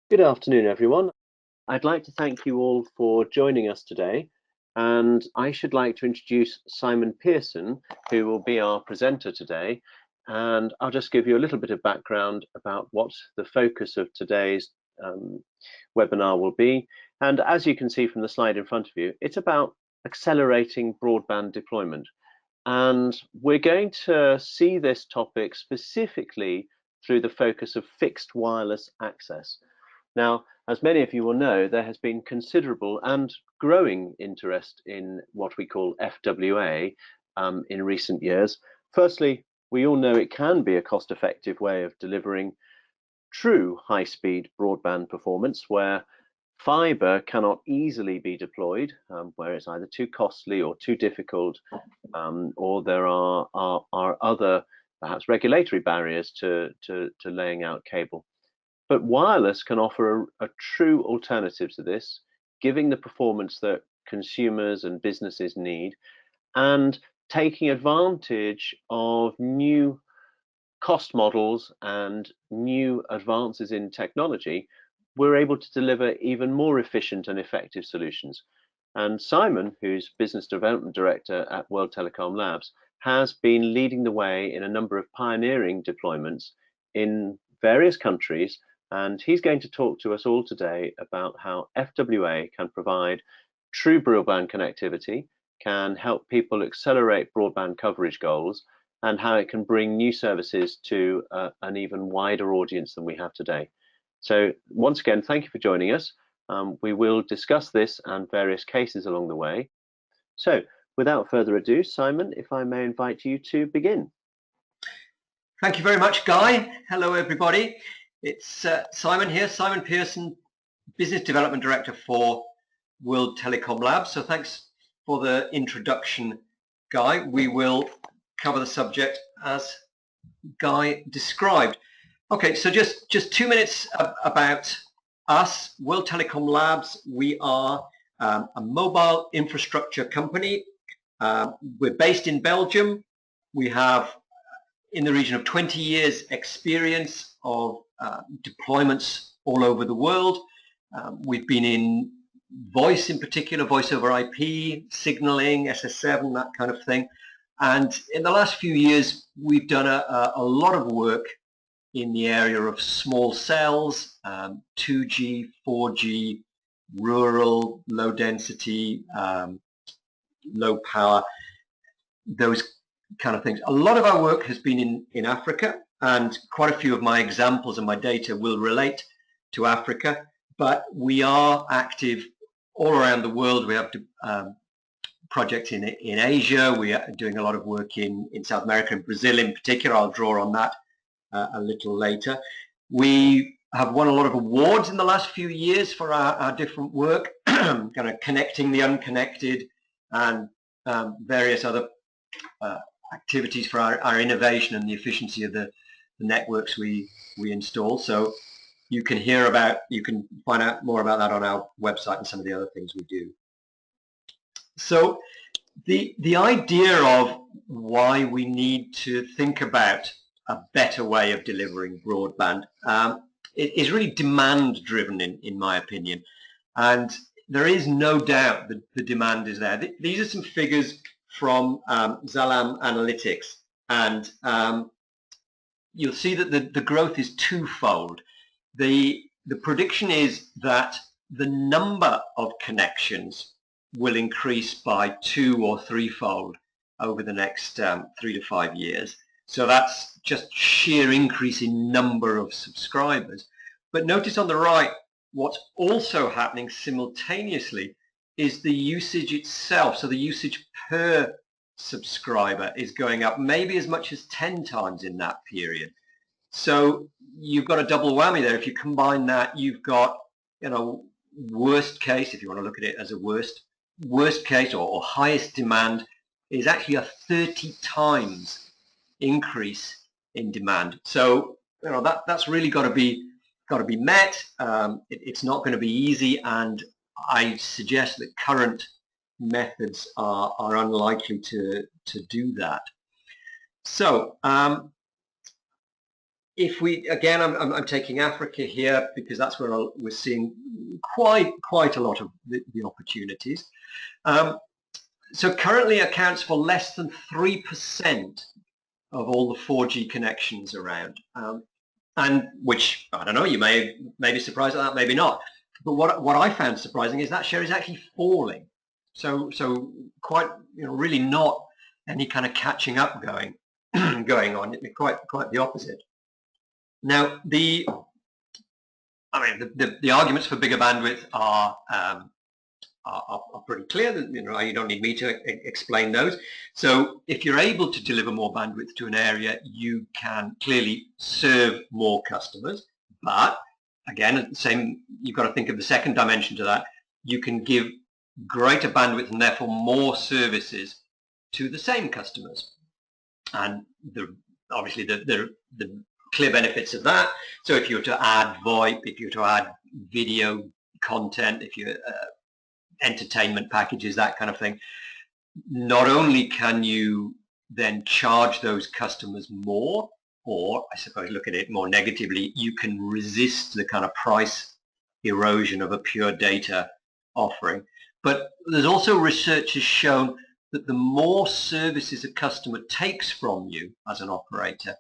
Good afternoon, everyone. I'd like to thank you all for joining us today, and I should like to introduce Simon Pearson, who will be our presenter today. And I'll just give you a little bit of background about what the focus of today's webinar will be. And as you can see from the slide in front of you, it's about accelerating broadband deployment. And we're going to see this topic specifically through the focus of fixed wireless access. Now, as many of you will know, there has been considerable and growing interest in what we call FWA in recent years. Firstly, we all know it can be a cost-effective way of delivering true high-speed broadband performance where fiber cannot easily be deployed, where it's either too costly or too difficult, or there are other perhaps regulatory barriers to laying out cable. But wireless can offer a true alternative to this, giving the performance that consumers and businesses need, and taking advantage of new cost models and new advances in technology. We're able to deliver even more efficient and effective solutions. And Simon, who's Business Development Director at World Telecom Labs, has been leading the way in a number of pioneering deployments in various countries, and he's going to talk to us all today about how FWA can provide true broadband connectivity, can help people accelerate broadband coverage goals, and how it can bring new services to an even wider audience than we have today. So once again, thank you for joining us. We will discuss this and various cases along the way. So without further ado, Simon, if I may invite you to begin. Thank you very much, Guy. Hello, everybody. It's Simon here, Simon Pearson, Business Development Director for World Telecom Labs. So thanks for the introduction, Guy. We will cover the subject as Guy described. Okay, so just 2 minutes about us. World Telecom Labs, we are a mobile infrastructure company. We're based in Belgium. We have in the region of 20 years experience of deployments all over the world. We've been in voice in particular, voice over IP, signaling, SS7, that kind of thing. And in the last few years, we've done a lot of work in the area of small cells, 2G, 4G, rural, low density, low power, those kind of things. A lot of our work has been in Africa, and quite a few of my examples and my data will relate to Africa, but we are active all around the world. We have projects in Asia. We are doing a lot of work in South America and Brazil in particular. I'll draw on that a little later. We have won a lot of awards in the last few years for our different work, kind of connecting the unconnected and various other activities for our innovation and the efficiency of the networks we install. So you can find out more about that on our website and some of the other things we do. So the idea of why we need to think about a better way of delivering broadband it is really demand driven in my opinion, and there is no doubt that the demand is there. These are some figures from Zalam Analytics, and you'll see that the growth is twofold. The prediction is that the number of connections will increase by 2- or 3-fold over the next 3 to 5 years. So that's just sheer increase in number of subscribers. But notice on the right, what's also happening simultaneously is the usage itself. So the usage per subscriber is going up maybe as much as 10 times in that period. So you've got a double whammy there. If you combine that, you've got, worst case, if you want to look at it as a worst case or highest demand is actually a 30 times increase in demand. So that's really got to be met. It's not going to be easy, and I suggest that current methods are unlikely to do that. So if we, again, I'm taking Africa here because that's where we're seeing quite a lot of the opportunities. So currently accounts for less than 3% of all the 4G connections around, and which, I don't know, you may be surprised at that, maybe not. But what I found surprising is that share is actually falling. So quite, really not any kind of catching up going on. Quite the opposite. Now the arguments for bigger bandwidth are pretty clear. That you don't need me to explain those. So if you're able to deliver more bandwidth to an area, you can clearly serve more customers. But again, you've got to think of the second dimension to that. You can give greater bandwidth and therefore more services to the same customers. And obviously the clear benefits of that. So if you were to add VoIP, if you were to add video content, if you entertainment packages, that kind of thing, not only can you then charge those customers more, or I suppose look at it more negatively, you can resist the kind of price erosion of a pure data offering. But there's also research has shown that the more services a customer takes from you as an operator,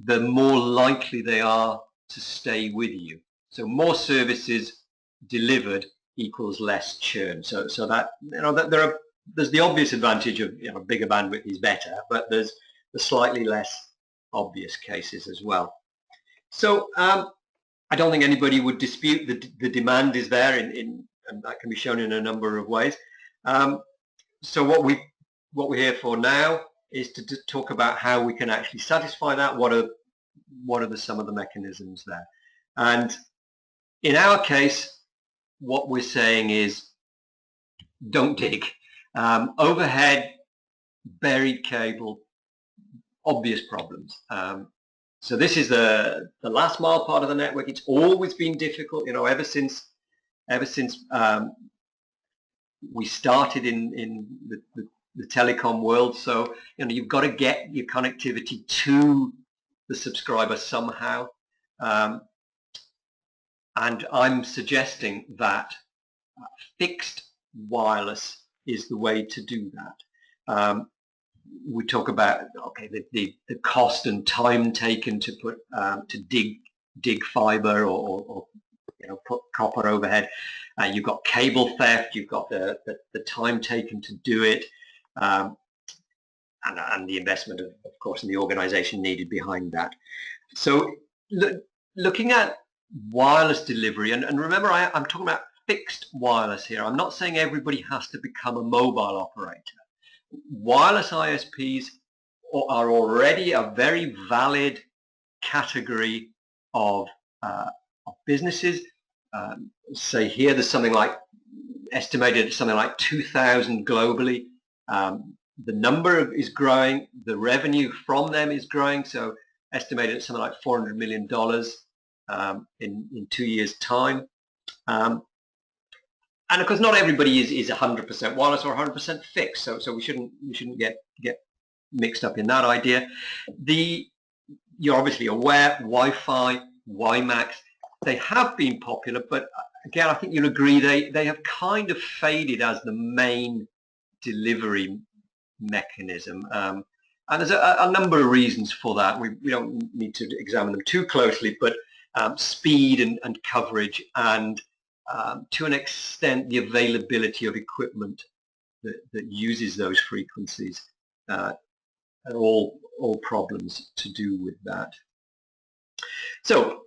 the more likely they are to stay with you. So more services delivered equals less churn. So that there's the obvious advantage of bigger bandwidth is better, but there's the slightly less obvious cases as well. So I don't think anybody would dispute the demand is there, and that can be shown in a number of ways. So what we're here for now is to talk about how we can actually satisfy that. What are some of the mechanisms there? And in our case, what we're saying is don't dig. Overhead, buried cable, obvious problems. So this is the last mile part of the network. It's always been difficult, ever since we started in the telecom world. So you've got to get your connectivity to the subscriber somehow. And I'm suggesting that fixed wireless is the way to do that. We talk about the cost and time taken to put to dig fiber or put copper overhead. You've got cable theft. You've got the time taken to do it, and the investment of course in the organization needed behind that. So looking at wireless delivery, and remember I'm talking about fixed wireless here. I'm not saying everybody has to become a mobile operator. Wireless ISPs are already a very valid category of businesses. Say here there's something like estimated something like 2,000 globally. The number is growing, the revenue from them is growing, so estimated at something like $400 million in 2 years' time. And of course, not everybody is 100% wireless or 100% fixed, so we shouldn't get mixed up in that idea. You're obviously aware Wi-Fi, WiMAX, they have been popular, but again, I think you'll agree they have kind of faded as the main delivery mechanism. And there's a number of reasons for that. We don't need to examine them too closely, but speed and coverage, and to an extent the availability of equipment that uses those frequencies are all problems to do with that. So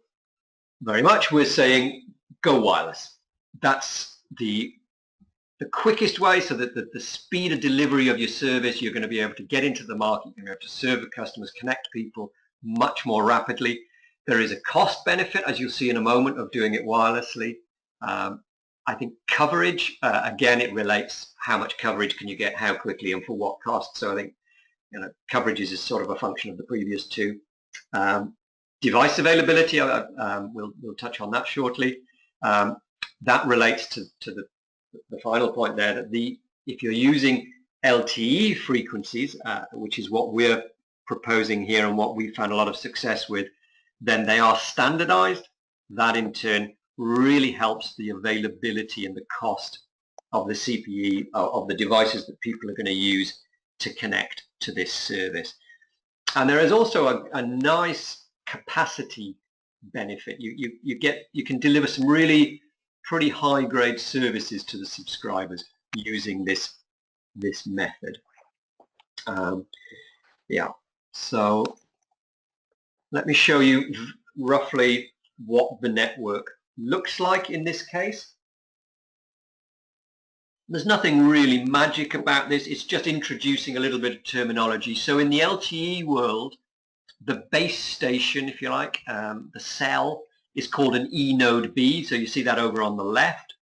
very much we're saying go wireless. That's the quickest way, so that the speed of delivery of your service, you're going to be able to get into the market, you're going to be able to serve the customers, connect people much more rapidly. There is a cost benefit, as you'll see in a moment, of doing it wirelessly. I think coverage, again, it relates how much coverage can you get, how quickly, and for what cost. So I think coverage is sort of a function of the previous two. Device availability, we'll touch on that shortly. That relates to the final point there, that if you're using LTE frequencies, which is what we're proposing here and what we found a lot of success with, then they are standardized. That in turn really helps the availability and the cost of the CPE, of the devices that people are going to use to connect to this service. And there is also a nice capacity benefit. You can deliver some really pretty high grade services to the subscribers using this method. Yeah, so let me show you roughly what the network looks like in this case. There's nothing really magic about this, it's just introducing a little bit of terminology. So in the LTE world, the base station, if you like, the cell, is called an E node B, so you see that over on the left.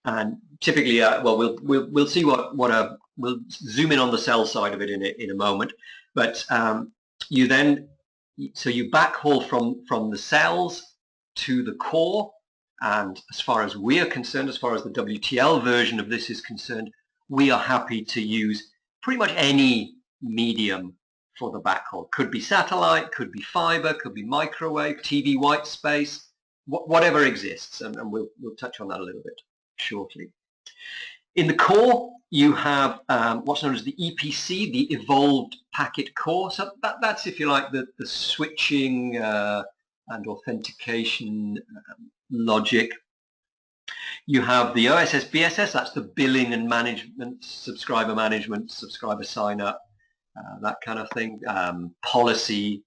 And typically, well, we'll see we'll zoom in on the cell side of it in a moment. But you backhaul from the cells to the core, and as far as we are concerned, as far as the WTL version of this is concerned, we are happy to use pretty much any medium for the backhaul. Could be satellite, could be fiber, could be microwave, TV white space, whatever exists, and we'll touch on that a little bit shortly. In the core, you have what's known as the EPC, the Evolved Packet Core. So that's, if you like, the switching and authentication logic. You have the OSS BSS, that's the billing and management, subscriber sign up, that kind of thing, policy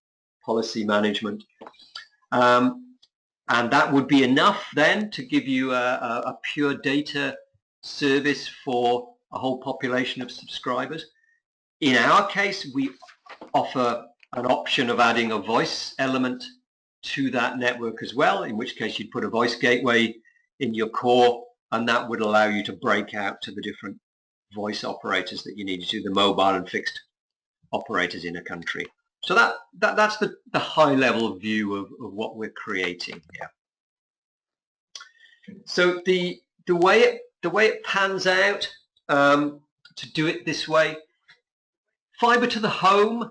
management. And that would be enough then to give you a pure data service for a whole population of subscribers. In our case, we offer an option of adding a voice element to that network as well, in which case you'd put a voice gateway in your core, and that would allow you to break out to the different voice operators that you need to, the mobile and fixed operators in a country. So that's the high level view of what we're creating here. So the way it pans out to do it this way, fiber to the home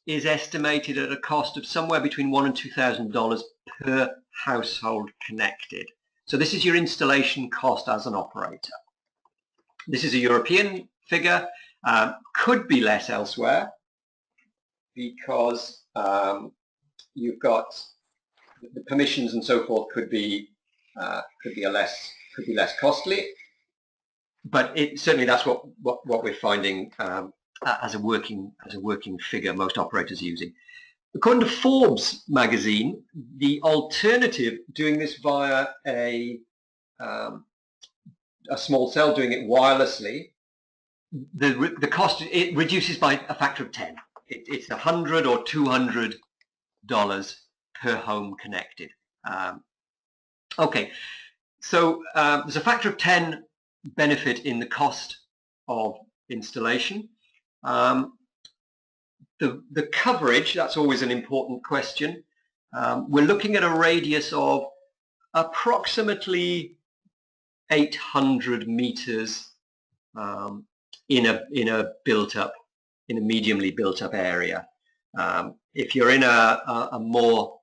is estimated at a cost of somewhere between $1,000 and $2,000 per household connected. So this is your installation cost as an operator. This is a European figure, could be less elsewhere, because you've got the permissions and so forth could be less costly, but certainly that's what we're finding as a working figure most operators are using. According to Forbes magazine, the alternative, doing this via a small cell, doing it wirelessly, the cost, it reduces by a factor of 10. It's $100 or $200 per home connected. Okay, so there's a factor of 10 benefit in the cost of installation. The coverage, that's always an important question. We're looking at a radius of approximately 800 meters in a mediumly built up area. If you're in a more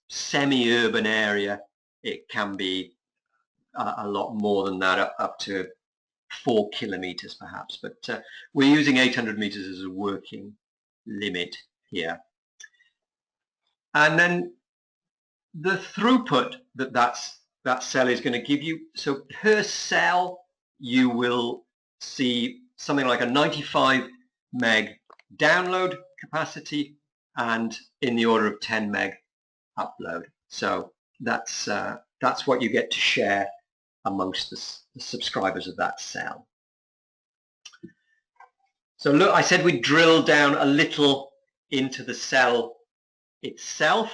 semi-urban area, it can be a lot more than that, up to 4 kilometers perhaps, but we're using 800 meters as a working limit here. And then the throughput that cell is going to give you, so per cell you will see something like a 95 meg download capacity and in the order of 10 meg upload. So that's what you get to share amongst the subscribers of that cell. So look, I said we'd drill down a little into the cell itself.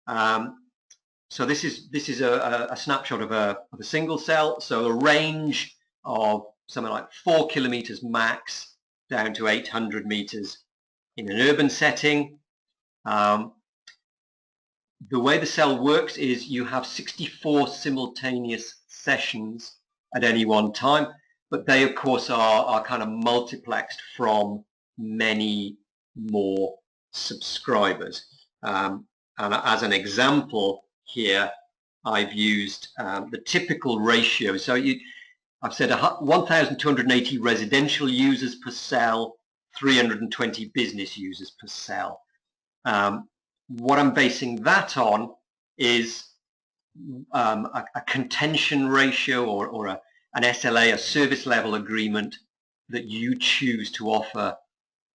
So this is a snapshot of a single cell. So a range of something like 4 kilometers max down to 800 meters in an urban setting. The way the cell works is you have 64 simultaneous sessions at any one time, but they of course are kind of multiplexed from many more subscribers. And as an example here, I've used the typical ratio. So I've said 1,280 residential users per cell, 320 business users per cell. What I'm basing that on is a contention ratio or an SLA, a service level agreement that you choose to offer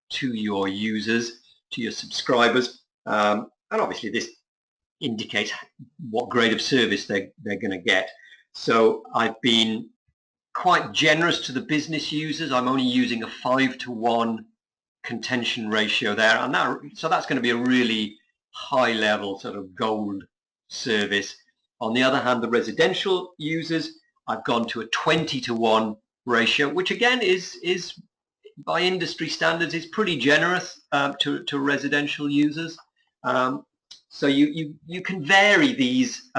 to your users, to your subscribers. And obviously this indicates what grade of service they're going to get. So I've been quite generous to the business users. I'm only using a 5-to-1 contention ratio there, and so that's going to be a really high level sort of gold service. On the other hand, the residential users, I've gone to a 20-to-1 ratio, which again is by industry standards is pretty generous to residential users. So you can vary these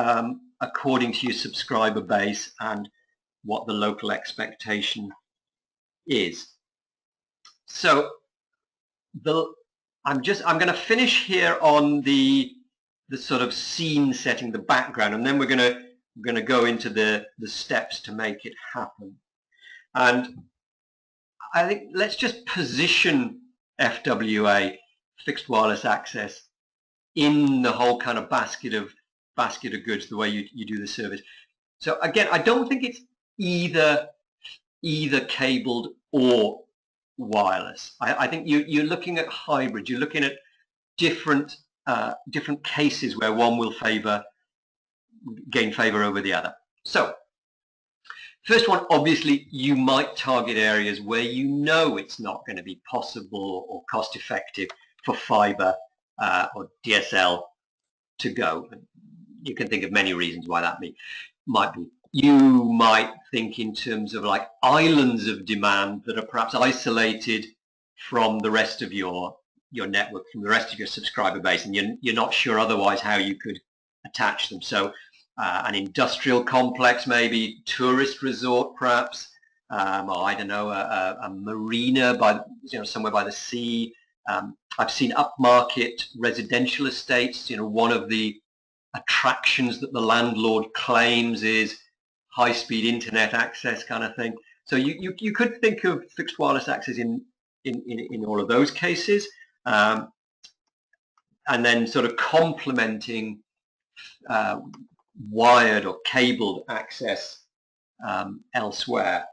according to your subscriber base and what the local expectation is. So I'm going to finish here on the sort of scene setting, the background, and then we're going to go into the steps to make it happen. And I think let's just position FWA, fixed wireless access, in the whole kind of basket of goods, the way you do the service. So again, I don't think it's either cabled or wireless. I think you're looking at hybrid. You're looking at different cases where one will gain favor over the other. So first one, obviously, you might target areas where you know it's not going to be possible or cost effective for fiber or DSL to go. You can think of many reasons why that might be. You might think in terms of like islands of demand that are perhaps isolated from the rest of your network, from the rest of your subscriber base, and you're not sure otherwise how you could attach them. So an industrial complex, maybe tourist resort, perhaps, or I don't know, a marina somewhere by the sea. I've seen upmarket residential estates. One of the attractions that the landlord claims is high-speed internet access, kind of thing. So you could think of fixed wireless access in all of those cases, and then sort of complementing wired or cabled access elsewhere.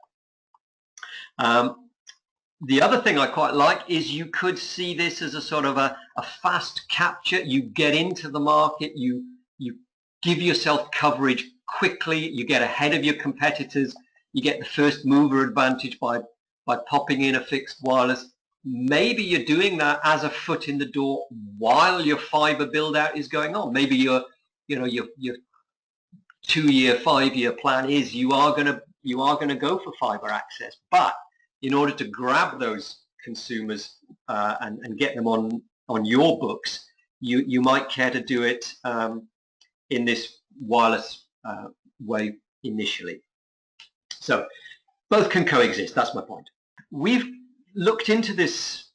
The other thing I quite like is you could see this as a sort of a fast capture. You get into the market, you give yourself coverage quickly, you get ahead of your competitors, you get the first mover advantage by popping in a fixed wireless. Maybe you're doing that as a foot in the door while your fiber build out is going on. Maybe your 2-year, 5-year plan is you are going to go for fiber access, but in order to grab those consumers and get them on your books, you might care to do it in this wireless way initially. So both can coexist. That's my point. We've looked into this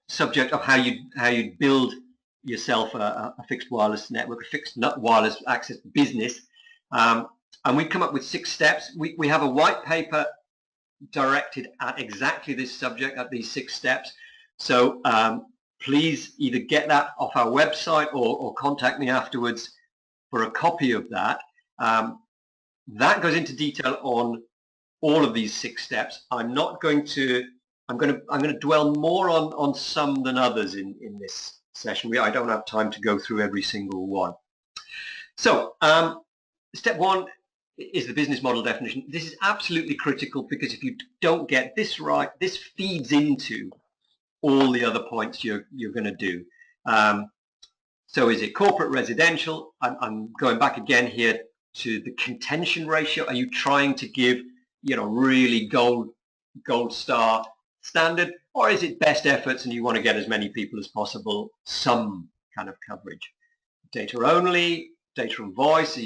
subject of how you build yourself a fixed wireless network, a fixed wireless access business, and we come up with 6 steps. We have a white paper directed at exactly this subject, at these 6 steps. So please either get that off our website or contact me afterwards for a copy of that. That goes into detail on all of these 6 steps. I'm going to dwell more on some than others in this session. I don't have time to go through every single one. So step 1 is the business model definition. This is absolutely critical, because if you don't get this right, this feeds into all the other points you're going to do. So is it corporate, residential? I'm going back again here to the contention ratio. Are you trying to give really gold star standard, or is it best efforts and you want to get as many people as possible some kind of coverage? Data only, data and voice,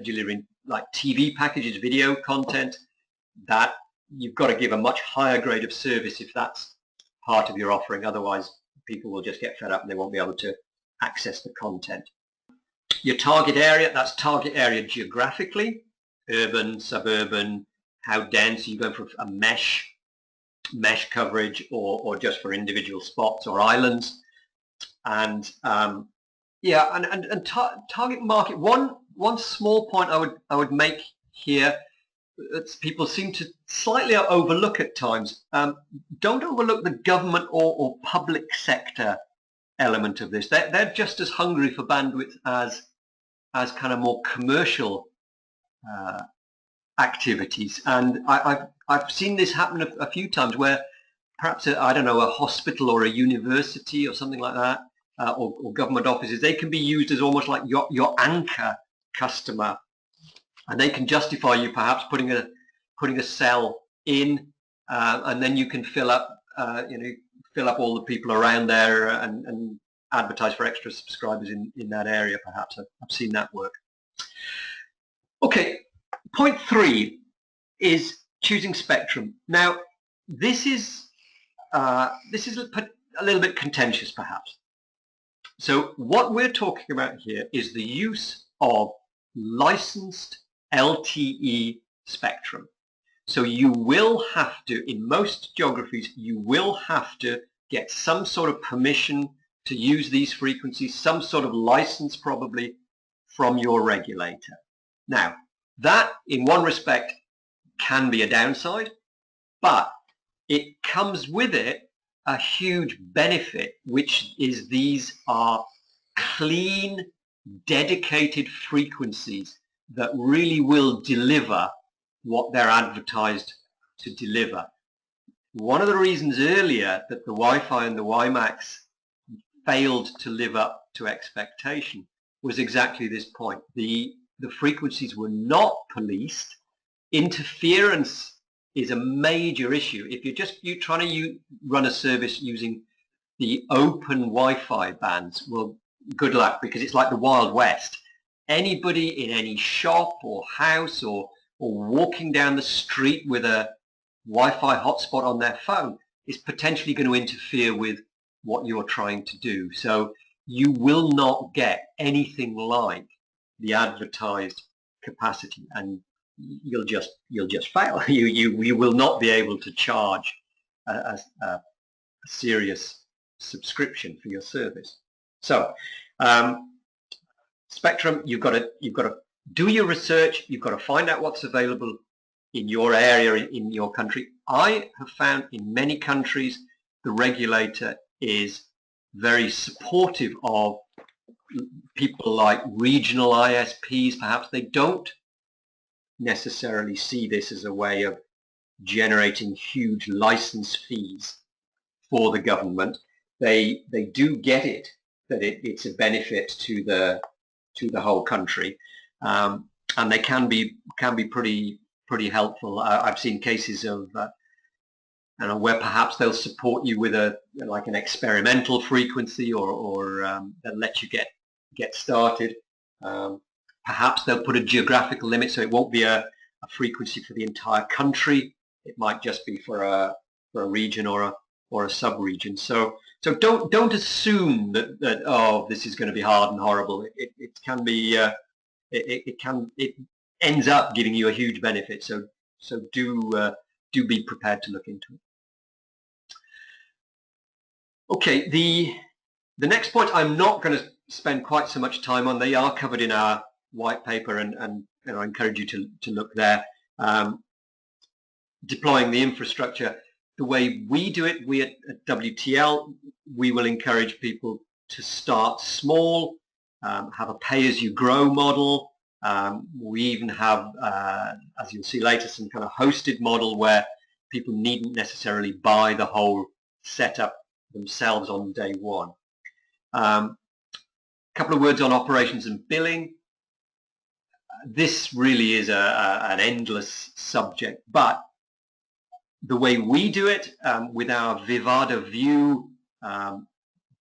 delivering like TV packages, video content, that you've got to give a much higher grade of service if that's part of your offering. Otherwise, people will just get fed up and they won't be able to access the content. Your target area, that's target area geographically, urban, suburban, how dense, are you going for a mesh coverage or just for individual spots or islands? And yeah, and target market. One small point I would make here, people seem to slightly overlook at times. Don't overlook the government or public sector element of this. They're just as hungry for bandwidth as kind of more commercial activities. And I've seen this happen a few times where perhaps I don't know, a hospital or a university or something like that, or government offices, they can be used as almost like your anchor customer, and they can justify you perhaps putting a cell in, and then you can fill up all the people around there and advertise for extra subscribers in that area. Perhaps I've seen that work. Okay, point 3 is choosing spectrum. Now this is a little bit contentious perhaps. So what we're talking about here is the use of licensed LTE spectrum. So you will have to, in most geographies, you will have to get some sort of permission to use these frequencies, some sort of license probably from your regulator. Now, that in one respect can be a downside, but it comes with it a huge benefit, which is these are clean, dedicated frequencies that really will deliver what they're advertised to deliver. One of the reasons earlier that the Wi-Fi and the WiMAX failed to live up to expectation was exactly this point. The frequencies were not policed. Interference is a major issue. If you're trying to run a service using the open Wi-Fi bands, well, good luck, because it's like the Wild West. Anybody in any shop or house or walking down the street with a Wi-Fi hotspot on their phone is potentially going to interfere with what you're trying to do. So you will not get anything like the advertised capacity, and you'll just fail. You will not be able to charge a serious subscription for your service. So spectrum, you've got to do your research. You've got to find out what's available in your area, in your country. I have found in many countries the regulator is very supportive of people like regional ISPs. Perhaps they don't necessarily see this as a way of generating huge license fees for the government. They do get it, that it's a benefit to the whole country, and they can be pretty helpful. I've seen cases of where perhaps they'll support you with like an experimental frequency, or they'll let you get started. Perhaps they'll put a geographical limit, so it won't be a frequency for the entire country. It might just be for a region or a sub-region. So don't assume that oh, this is going to be hard and horrible. It can be it ends up giving you a huge benefit. So do be prepared to look into it. Okay, the next point I'm not going to spend quite so much time on. They are covered in our white paper, and I encourage you to look there. Deploying the infrastructure. The way we do it, we at WTL, we will encourage people to start small, have a pay-as-you-grow model. We even have, as you'll see later, some kind of hosted model where people needn't necessarily buy the whole setup themselves on day one. A couple of words on operations and billing. This really is an endless subject, but the way we do it with our Vivada View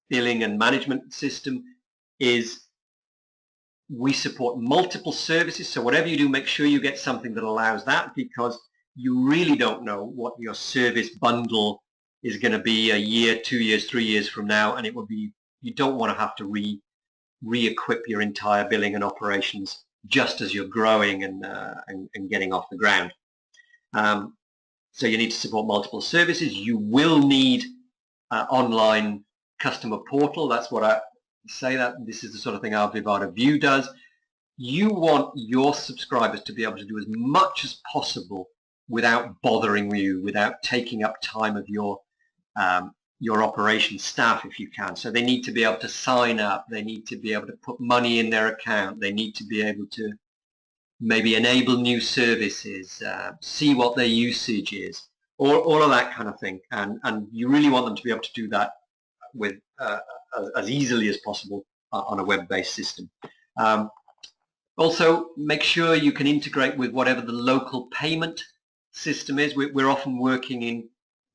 billing and management system is we support multiple services. So whatever you do, make sure you get something that allows that, because you really don't know what your service bundle is going to be a year, 2 years, 3 years from now, and it will be, you don't want to have to re-equip your entire billing and operations just as you're growing and getting off the ground. So you need to support multiple services. You will need online customer portal. That's what I say, that this is the sort of thing our Vivada View does. You want your subscribers to be able to do as much as possible without bothering you, without taking up time of your operations staff if you can. So they need to be able to sign up, they need to be able to put money in their account, they need to be able to maybe enable new services, see what their usage is, all of that kind of thing. And you really want them to be able to do that with as easily as possible on a web-based system. Also, make sure you can integrate with whatever the local payment system is. We're often working in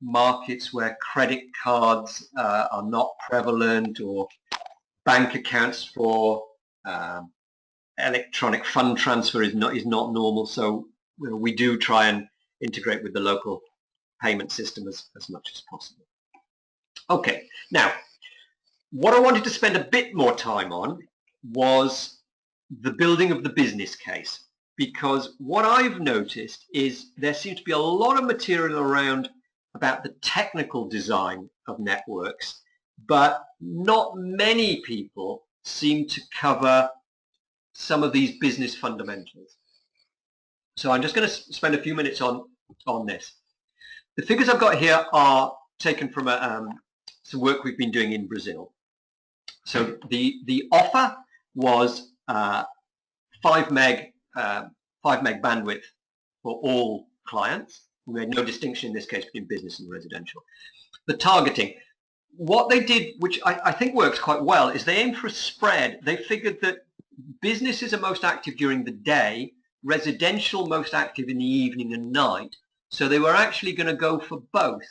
markets where credit cards are not prevalent, or bank accounts for electronic fund transfer is not normal. So we do try and integrate with the local payment system as much as possible. Okay, now what I wanted to spend a bit more time on was the building of the business case, because what I've noticed is there seems to be a lot of material around about the technical design of networks, but not many people seem to cover some of these business fundamentals. So I'm just going to spend a few minutes on this. The figures I've got here are taken from some work we've been doing in Brazil. So the offer was 5 meg bandwidth for all clients. We made no distinction in this case between business and residential. The targeting, what they did, which I think works quite well, is they aimed for a spread. They figured that businesses are most active during the day, residential most active in the evening and night. So they were actually going to go for both.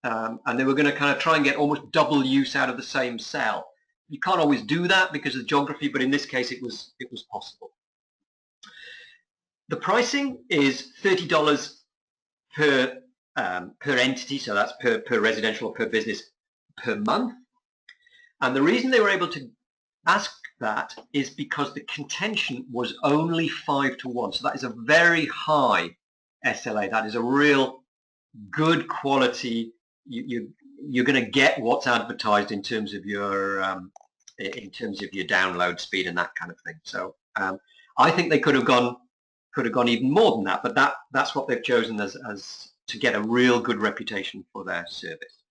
And they were going to kind of try and get almost double use out of the same cell. You can't always do that because of geography, but in this case it was possible. The pricing is $30 per entity, so that's per residential or per business per month. And the reason they were able to ask that is because the contention was only 5-to-1. So that is a very high SLA. That is a real good quality. You're going to get what's advertised in terms of your download speed and that kind of thing. So I think they could have gone even more than that, but that's what they've chosen as to get a real good reputation for their service.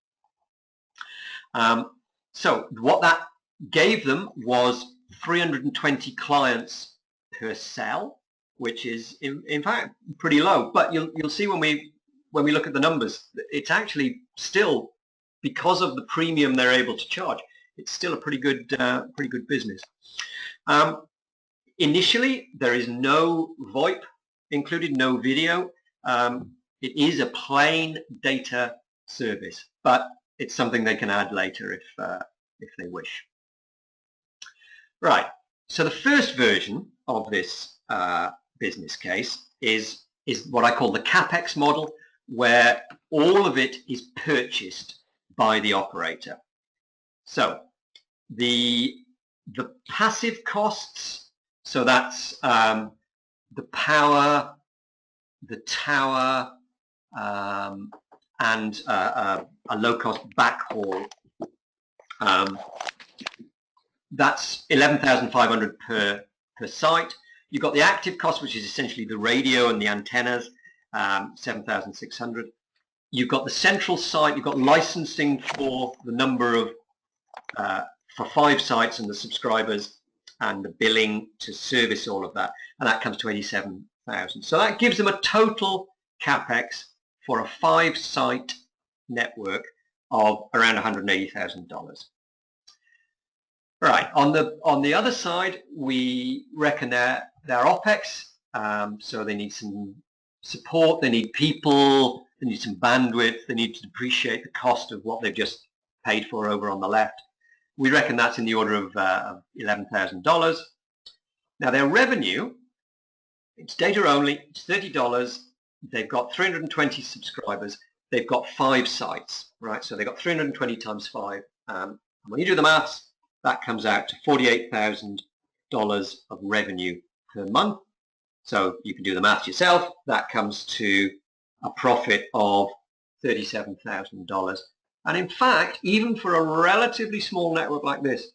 So what that gave them was 320 clients per cell, which is in fact pretty low. But you'll see when we look at the numbers, it's actually still, because of the premium they're able to charge, it's still a pretty good business. Initially, there is no VoIP included, no video. It is a plain data service, but it's something they can add later if they wish. Right. So the first version of this business case is what I call the CapEx model, where all of it is purchased by the operator. So the passive costs, so that's the power, the tower, and a low-cost backhaul. That's $11,500 per site. You've got the active cost, which is essentially the radio and the antennas, $7,600. You've got the central site. You've got licensing for the number of for 5 sites and the subscribers, and the billing to service all of that, and that comes to $87,000. So that gives them a total capex for a 5-site network of around $180,000. Right, on the other side, we reckon their OPEX, so they need some support, they need people, they need some bandwidth, they need to depreciate the cost of what they've just paid for over on the left. We reckon that's in the order of $11,000. Now their revenue, it's data only, it's $30, they've got 320 subscribers. they've got 5 sites, right? So they've got 320 times 5. And when you do the maths, that comes out to $48,000 of revenue per month. So you can do the maths yourself. That comes to a profit of $37,000. And in fact, even for a relatively small network like this,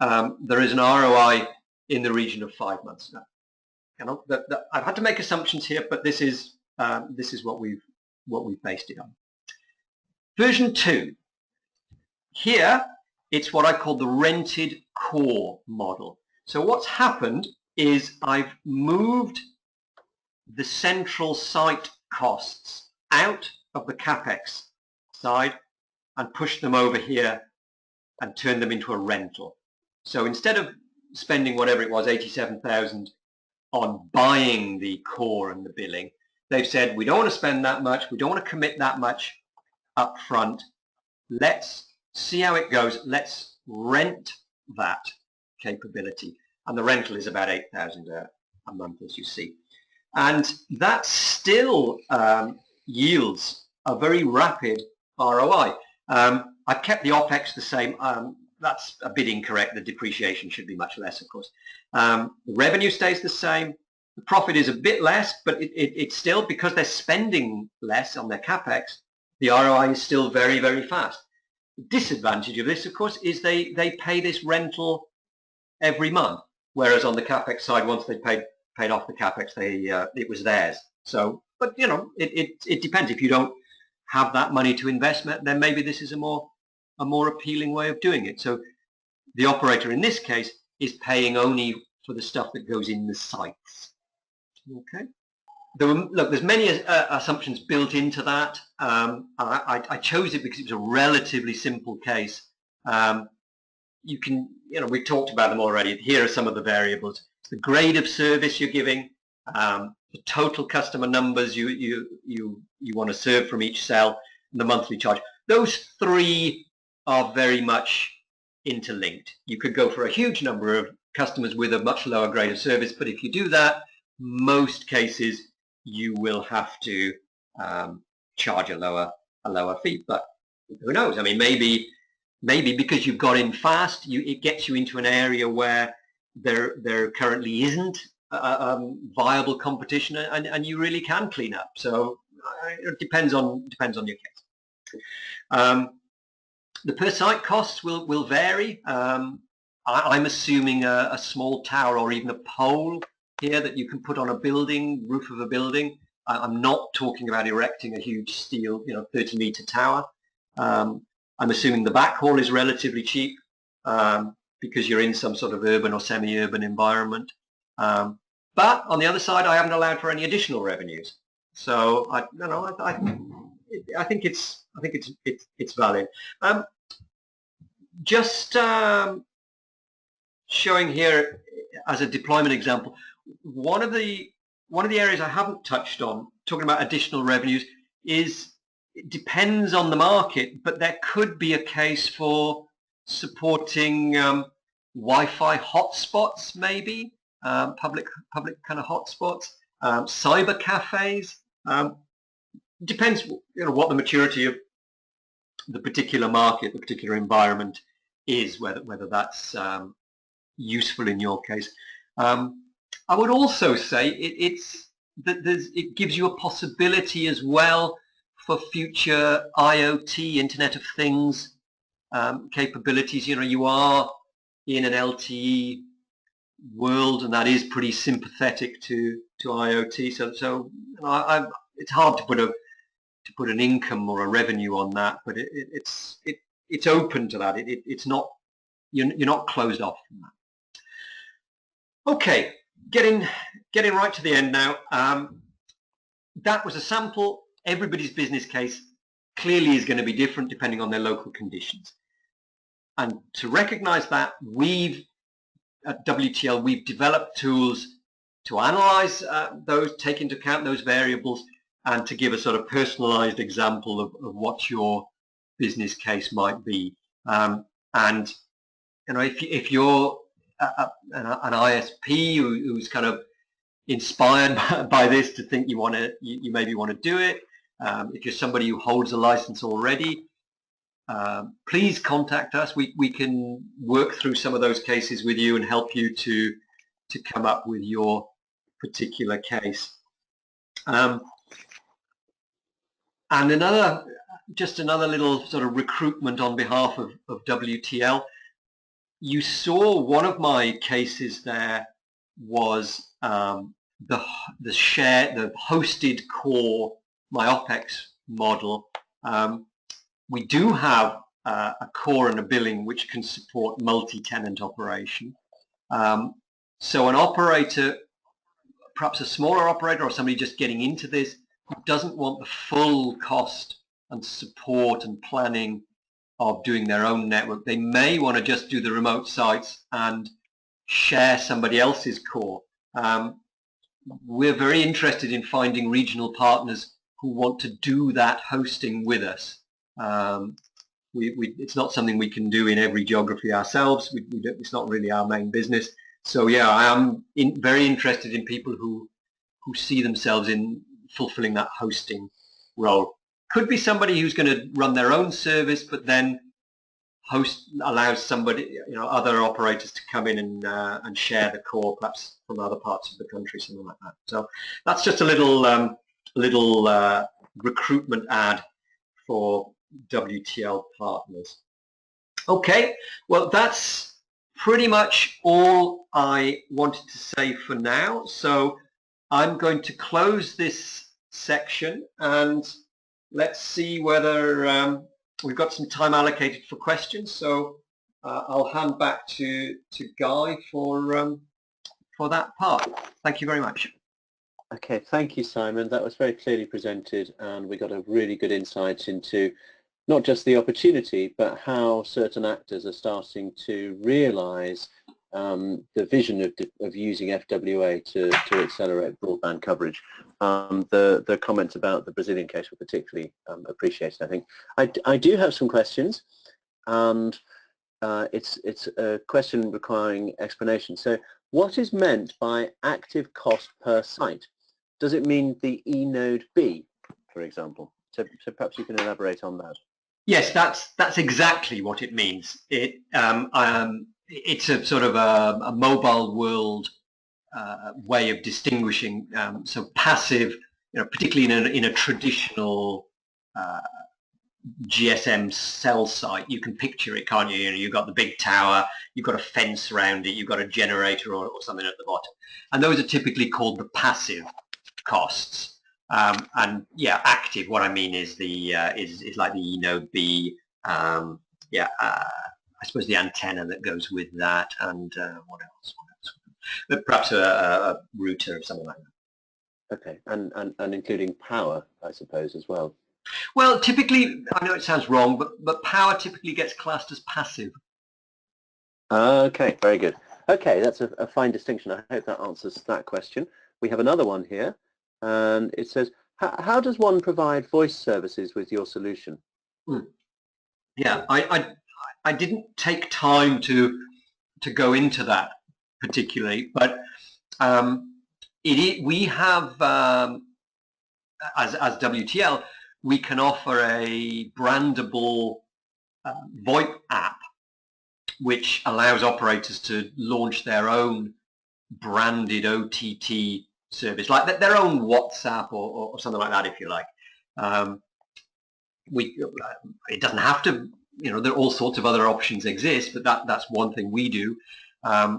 there is an ROI in the region of 5 months. Now, I've had to make assumptions here, but this is what we've based it on. Version 2. Here, it's what I call the rented core model. So what's happened is I've moved the central site costs out of the CapEx side and pushed them over here and turned them into a rental. So instead of spending whatever it was, 87,000 on buying the core and the billing, they've said, we don't want to spend that much, we don't want to commit that much up front, let's see how it goes, let's rent that capability. And the rental is about 8,000 a month, as you see. And that still yields a very rapid ROI. I've kept the OPEX the same. That's a bit incorrect. The depreciation should be much less, of course. The revenue stays the same. The profit is a bit less, but it's still, because they're spending less on their CapEx, the ROI is still very, very fast. The disadvantage of this, of course, is they pay this rental every month, whereas on the CapEx side, once they paid off the CapEx, it was theirs. So, but you know, it depends. If you don't have that money to invest, then maybe this is a more appealing way of doing it. So the operator in this case is paying only for the stuff that goes in the sites. Okay. There's many assumptions built into that. I chose it because it was a relatively simple case. We've talked about them already. Here are some of the variables: the grade of service you're giving, the total customer numbers you want to serve from each cell, and the monthly charge. Those 3 are very much interlinked. You could go for a huge number of customers with a much lower grade of service, but if you do that, most cases you will have to charge a lower fee. But who knows? I mean, maybe because you've got in fast, it gets you into an area where there currently isn't viable competition, and you really can clean up. So it depends on your case. The per site costs will vary. I'm assuming a small tower or even a pole here that you can put on a building, roof of a building. I'm not talking about erecting a huge steel, 30-meter tower. I'm assuming the backhaul is relatively cheap because you're in some sort of urban or semi-urban environment. But on the other side, I haven't allowed for any additional revenues. So I think it's valid. Just showing here as a deployment example, one of the areas I haven't touched on, talking about additional revenues, is it depends on the market, but there could be a case for supporting Wi-Fi hotspots, maybe public kind of hotspots, cyber cafes. Depends, what the maturity of the particular market, the particular environment is, whether that's useful in your case. I would also say it gives you a possibility as well for future IoT, Internet of Things capabilities. You are in an LTE world, and that is pretty sympathetic to IoT. So it's hard to put an income or a revenue on that, but it's open to that. It's not, you're not closed off from that. Okay, getting right to the end now. That was a sample. Everybody's business case clearly is going to be different depending on their local conditions. And to recognize that, at WTL, we've developed tools to analyze those, take into account those variables, and to give a sort of personalized example of what your business case might be. And if you're an ISP who's kind of inspired by this to think you maybe want to do it, If you're somebody who holds a license already, please contact us. We can work through some of those cases with you and help you to come up with your particular case. And just another little sort of recruitment on behalf of WTL. You saw one of my cases there was the hosted core MyOPEX model. We do have a core and a billing which can support multi-tenant operation. So an operator, perhaps a smaller operator or somebody just getting into this, who doesn't want the full cost and support and planning of doing their own network, they may want to just do the remote sites and share somebody else's core. We're very interested in finding regional partners who want to do that hosting with us. It's not something we can do in every geography ourselves. It's not really our main business. So yeah, I am very interested in people who see themselves in fulfilling that hosting role. Could be somebody who's going to run their own service, but then allows somebody, other operators to come in and share the core, perhaps from other parts of the country, something like that. So that's just a little recruitment ad for WTL partners. Okay, well that's pretty much all I wanted to say for now. So I'm going to close this section and let's see whether we've got some time allocated for questions. So I'll hand back to Guy for that part. Thank you very much. Okay, thank you, Simon. That was very clearly presented, and we got a really good insight into not just the opportunity, but how certain actors are starting to realise the vision of using FWA to accelerate broadband coverage. The comments about the Brazilian case were particularly appreciated, I think. I do have some questions, and it's a question requiring explanation. So what is meant by active cost per site? Does it mean the eNode B, for example? So perhaps you can elaborate on that. Yes, that's exactly what it means. It's a sort of a mobile world way of distinguishing. So passive, particularly in a traditional GSM cell site, you can picture it, can't you? You've got the big tower, you've got a fence around it, you've got a generator or something at the bottom, and those are typically called the passive costs. And yeah, active, what I mean is the is like the eNode B, I suppose the antenna that goes with that, and what else? Perhaps a router or something like that. Okay, and including power, I suppose, as well. Well, typically, I know it sounds wrong, but power typically gets classed as passive. Okay, very good. Okay, that's a fine distinction. I hope that answers that question. We have another one here, and it says, how does one provide voice services with your solution? Yeah, I didn't take time to go into that particularly, but we have, as WTL, we can offer a brandable VoIP app which allows operators to launch their own branded OTT service, like their own WhatsApp or something like that, if you like. It doesn't have to, there are all sorts of other options exist, but that's one thing we do. I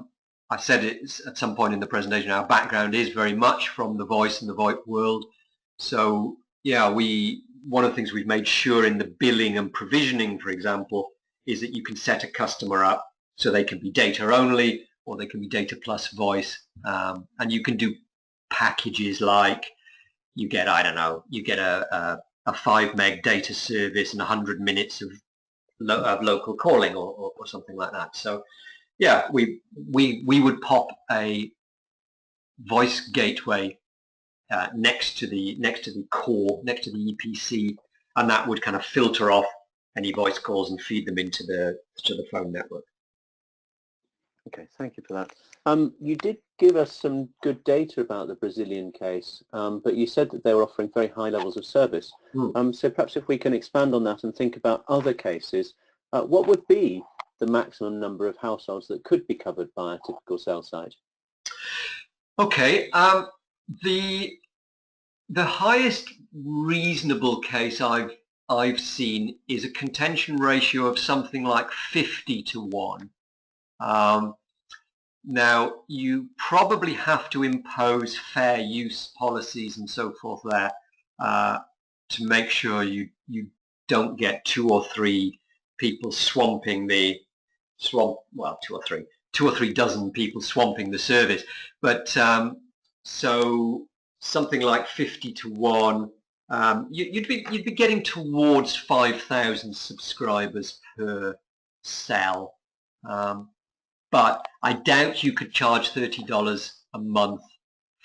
said it at some point in the presentation, our background is very much from the voice and the VoIP world. So yeah, one of the things we've made sure in the billing and provisioning, for example, is that you can set a customer up so they can be data only, or they can be data plus voice, and you can do packages like you get, I don't know, you get a 5 meg data service and 100 minutes of local calling or something like that. So yeah, we would pop a voice gateway next to the core, next to the EPC, and that would kind of filter off any voice calls and feed them into the phone network. Okay, thank you for that. You did give us some good data about the Brazilian case, but you said that they were offering very high levels of service. So perhaps if we can expand on that and think about other cases, what would be the maximum number of households that could be covered by a typical cell site? Okay, the highest reasonable case I've seen is a contention ratio of something like 50 to 1. Now, you probably have to impose fair use policies and so forth there to make sure you don't get 2 or 3 people swamping the well, 2 or 3 dozen people swamping the service. But so something like 50 to 1, you'd be getting towards 5,000 subscribers per cell. But I doubt you could charge $30 a month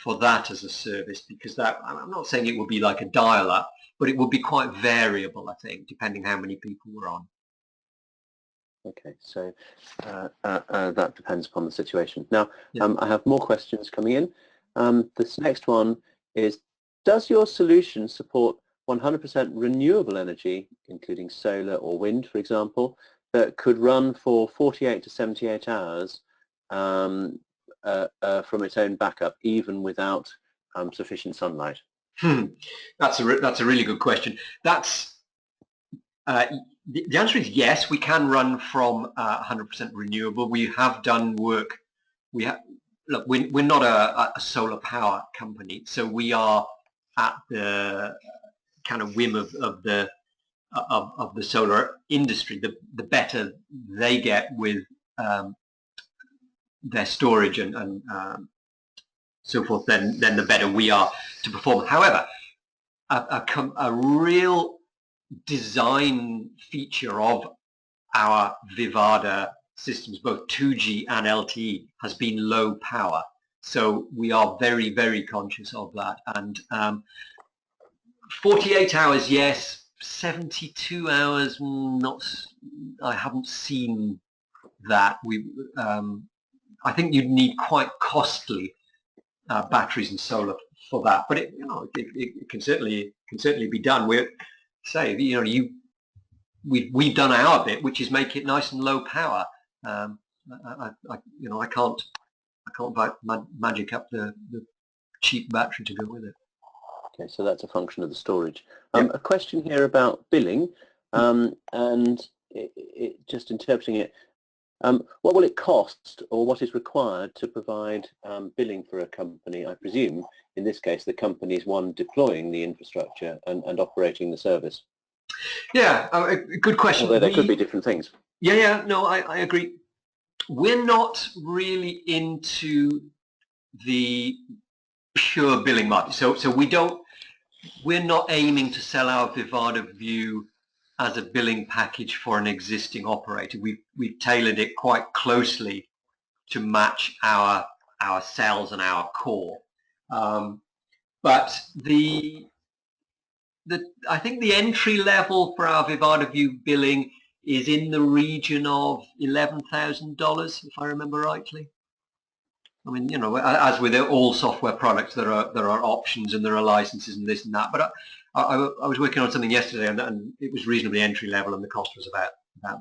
for that as a service, because that, I'm not saying it would be like a dial-up, but it would be quite variable, I think, depending how many people were on. Okay, so that depends upon the situation. Now, I have more questions coming in. This next one is, does your solution support 100% renewable energy, including solar or wind, for example, that could run for 48 to 78 hours from its own backup, even without sufficient sunlight? That's a really good question. That's the answer is yes. We can run from 100% renewable. We have done work. Look, we're not a solar power company, so we are at the kind of whim of the solar industry. The better they get with their storage and so forth, then the better we are to perform. However, a real design feature of our Vivada systems, both 2G and LTE, has been low power. So we are very, very conscious of that. And 48 hours, yes. 72 hours, not. I haven't seen that. I think you'd need quite costly batteries and solar for that, but it can certainly be done. We've done our bit, which is make it nice and low power. I can't magic up the cheap battery to go with it. Okay, so that's a function of the storage. A question here about billing, and just interpreting it. What will it cost, or what is required to provide billing for a company? I presume, in this case, the company is one deploying the infrastructure and operating the service. Yeah, good question. Although there could be different things. Yeah, no, I agree. We're not really into the pure billing market, so we're not aiming to sell our Vivada View as a billing package for an existing operator. We've tailored it quite closely to match our cells and our core. But I think the entry level for our Vivada View billing is in the region of $11,000, if I remember rightly. I mean, as with all software products, there are options and there are licenses and this and that. But I was working on something yesterday, and it was reasonably entry level, and the cost was about that.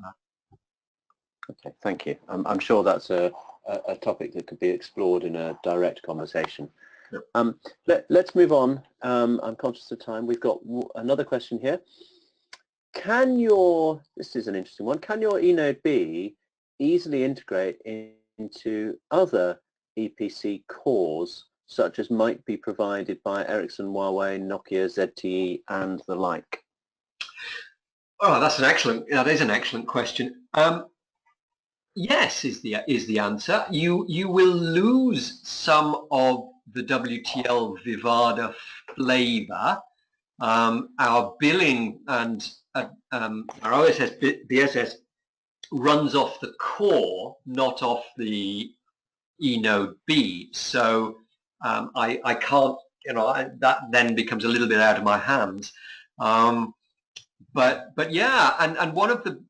Okay, thank you. I'm sure that's a topic that could be explored in a direct conversation. Yep. Let's move on. I'm conscious of time. We've got another question here. This is an interesting one, can your eNode B easily integrate into other EPC cores, such as might be provided by Ericsson, Huawei, Nokia, ZTE, and the like? Oh, that is an excellent question. Yes, is the answer. You will lose some of the WTL Vivada flavor. Our billing and our OSS BSS runs off the core, not off the eNode B. So I can't, that then becomes a little bit out of my hands. But yeah, and one of the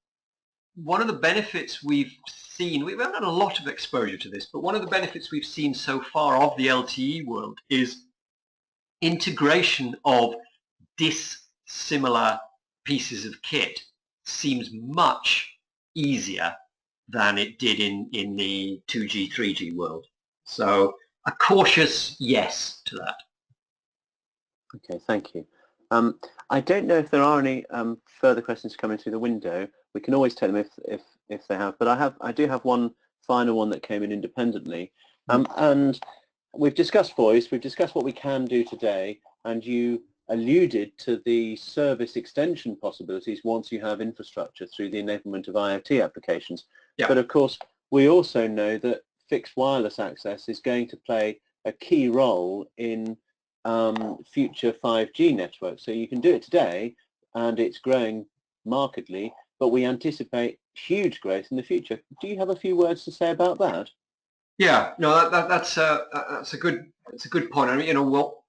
benefits we've seen, we haven't had a lot of exposure to this, but one of the benefits we've seen so far of the LTE world is integration of dissimilar pieces of kit seems much easier than it did in the 2G, 3G world. So a cautious yes to that. Okay, thank you. I don't know if there are any further questions coming through the window. We can always take them if they have, but I do have one final one that came in independently. And we've discussed voice, we've discussed what we can do today, and you alluded to the service extension possibilities once you have infrastructure through the enablement of IoT applications. Yeah. But of course, we also know that fixed wireless access is going to play a key role in future 5G networks. So you can do it today, and it's growing markedly, but we anticipate huge growth in the future. Do you have a few words to say about that? Yeah, no, that's a good point. I mean, you know, well,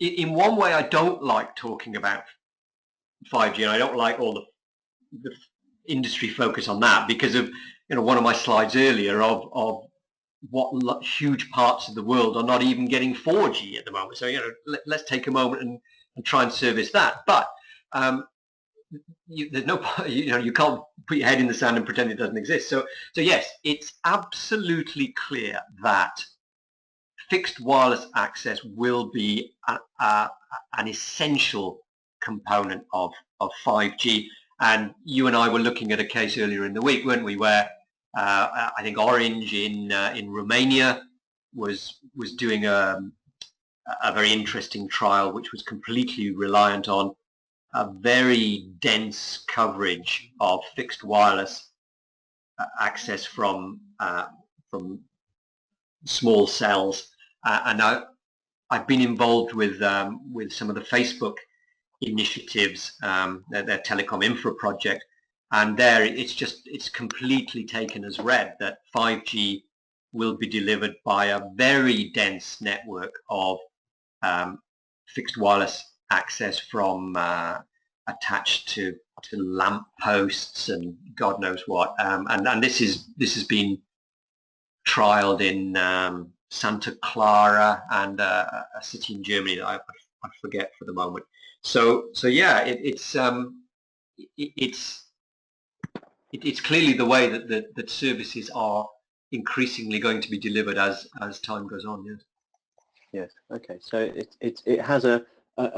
in one way, I don't like talking about 5G, and I don't like all the industry focus on that because of, you know, one of my slides earlier of what huge parts of the world are not even getting 4G at the moment. So, you know, let's take a moment and try and service that. But there's no, you know, you can't put your head in the sand and pretend it doesn't exist. So yes, it's absolutely clear that fixed wireless access will be an essential component of 5G. And you and I were looking at a case earlier in the week, weren't we, where I think Orange in Romania was doing a very interesting trial, which was completely reliant on a very dense coverage of fixed wireless access from small cells. And I've been involved with some of the Facebook initiatives, their telecom infra project, and there it's completely taken as read that 5G will be delivered by a very dense network of fixed wireless access from attached to lamp posts and God knows what, and this has been trialed in Santa Clara and a city in Germany that I forget for the moment. So yeah, it's clearly the way that services are increasingly going to be delivered as time goes on. Yes. Yes. Okay. So it has a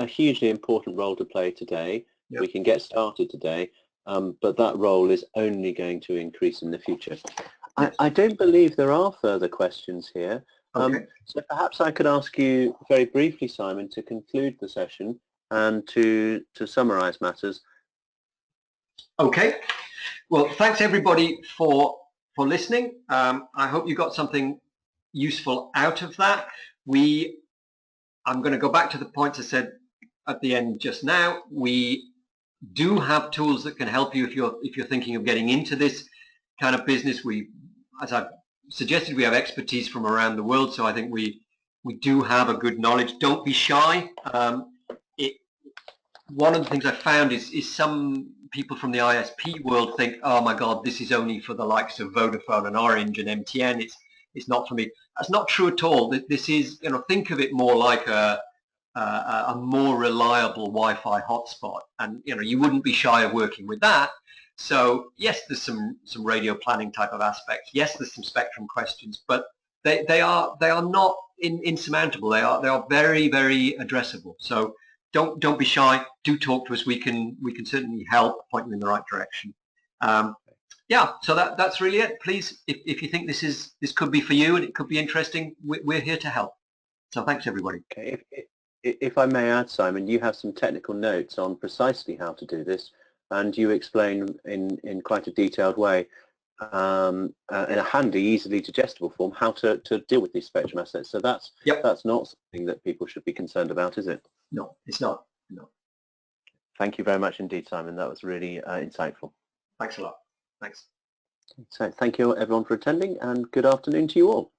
hugely important role to play today. Yep. We can get started today, but that role is only going to increase in the future. Yes. I don't believe there are further questions here. Okay. So perhaps I could ask you very briefly, Simon, to conclude the session and to summarize matters. Okay. Well, thanks everybody for listening. I hope you got something useful out of that. I'm going to go back to the points I said at the end just now. We do have tools that can help you if you're thinking of getting into this kind of business. As I've suggested, we have expertise from around the world, so I think we do have a good knowledge. Don't be shy. One of the things I found is some people from the ISP world think, oh my God, this is only for the likes of Vodafone and Orange and MTN. It's not for me. That's not true at all. This is, you know, think of it more like a more reliable Wi-Fi hotspot, and you know, you wouldn't be shy of working with that. So yes, there's some radio planning type of aspects. Yes, there's some spectrum questions, but they are not insurmountable. They are very, very addressable. So don't be shy. Do talk to us. We can certainly help, point you in the right direction. Yeah, so that's really it. Please, if you think this could be for you and it could be interesting, we're here to help. So thanks everybody. Okay, if I may add, Simon, you have some technical notes on precisely how to do this, and you explain in quite a detailed way, in a handy, easily digestible form, how to deal with these spectrum assets. So that's not something that people should be concerned about, is it? No, it's not. No. Thank you very much indeed, Simon. That was really insightful. Thanks a lot. Thanks. So thank you everyone for attending, and good afternoon to you all.